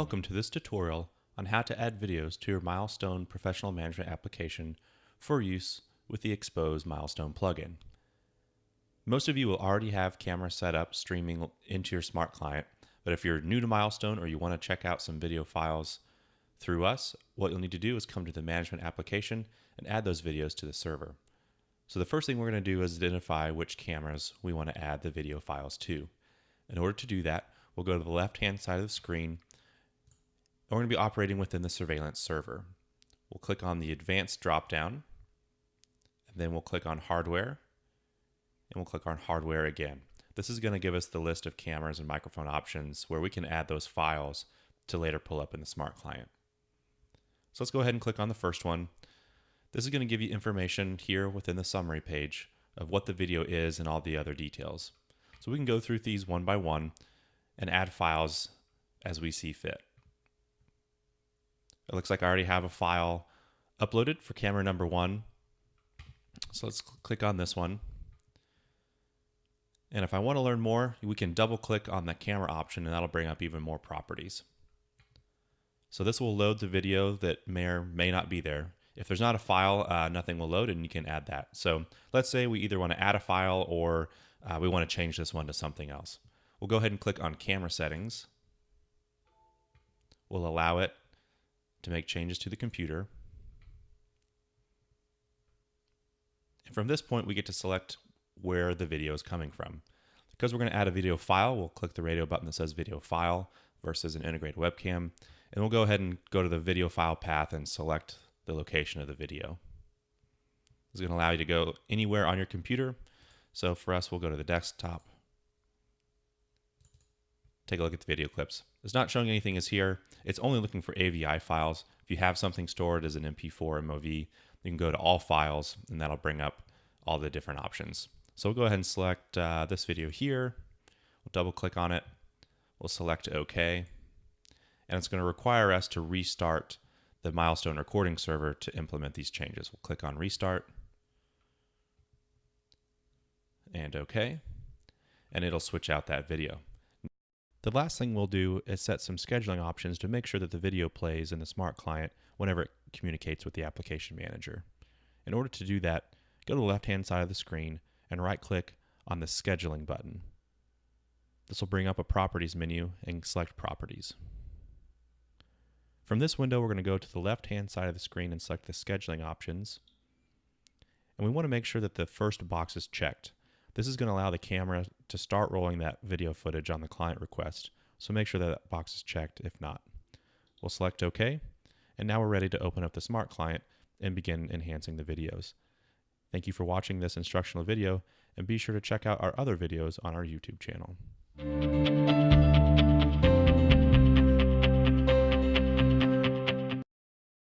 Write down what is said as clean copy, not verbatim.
Welcome to this tutorial on how to add videos to your Milestone Professional Management application for use with the Expose Milestone plugin. Most of you will already have camera set up streaming into your smart client, but if you're new to Milestone or you want to check out some video files through us, what you'll need to do is come to the management application and add those videos to the server. So the first thing we're going to do is identify which cameras we want to add the video files to. In order to do that, we'll go to the left-hand side of the screen. We're going to be operating within the surveillance server. We'll click on the advanced dropdown, and then we'll click on hardware, and we'll click on hardware again. This is going to give us the list of cameras and microphone options where we can add those files to later pull up in the smart client. So let's go ahead and click on the first one. This is going to give you information here within the summary page of what the video is and all the other details. So we can go through these one by one and add files as we see fit. It looks like I already have a file uploaded for camera number 1. So let's click on this one. And if I want to learn more, we can double click on the camera option and that'll bring up even more properties. So this will load the video that may or may not be there. If there's not a file, nothing will load and you can add that. So let's say we either want to add a file or we want to change this one to something else. We'll go ahead and click on camera settings. We'll allow it to make changes to the computer. And from this point, we get to select where the video is coming from. Because we're going to add a video file, we'll click the radio button that says video file versus an integrated webcam. And we'll go ahead and go to the video file path and select the location of the video. It's going to allow you to go anywhere on your computer. So for us, we'll go to the desktop. Take a look at the video clips. It's not showing anything is here. It's only looking for AVI files. If you have something stored as an MP4 MOV, you can go to all files and that'll bring up all the different options. So we'll go ahead and select this video here. We'll double click on it. We'll select OK. And it's going to require us to restart the Milestone recording server to implement these changes. We'll click on restart and OK. And it'll switch out that video. The last thing we'll do is set some scheduling options to make sure that the video plays in the smart client whenever it communicates with the application manager. In order to do that, go to the left-hand side of the screen and right-click on the scheduling button. This will bring up a properties menu and select properties. From this window, we're going to go to the left-hand side of the screen and select the scheduling options. And we want to make sure that the first box is checked. This is going to allow the camera to start rolling that video footage on the client request. So make sure that that box is checked if not. We'll select OK. And now we're ready to open up the smart client and begin enhancing the videos. Thank you for watching this instructional video and be sure to check out our other videos on our YouTube channel.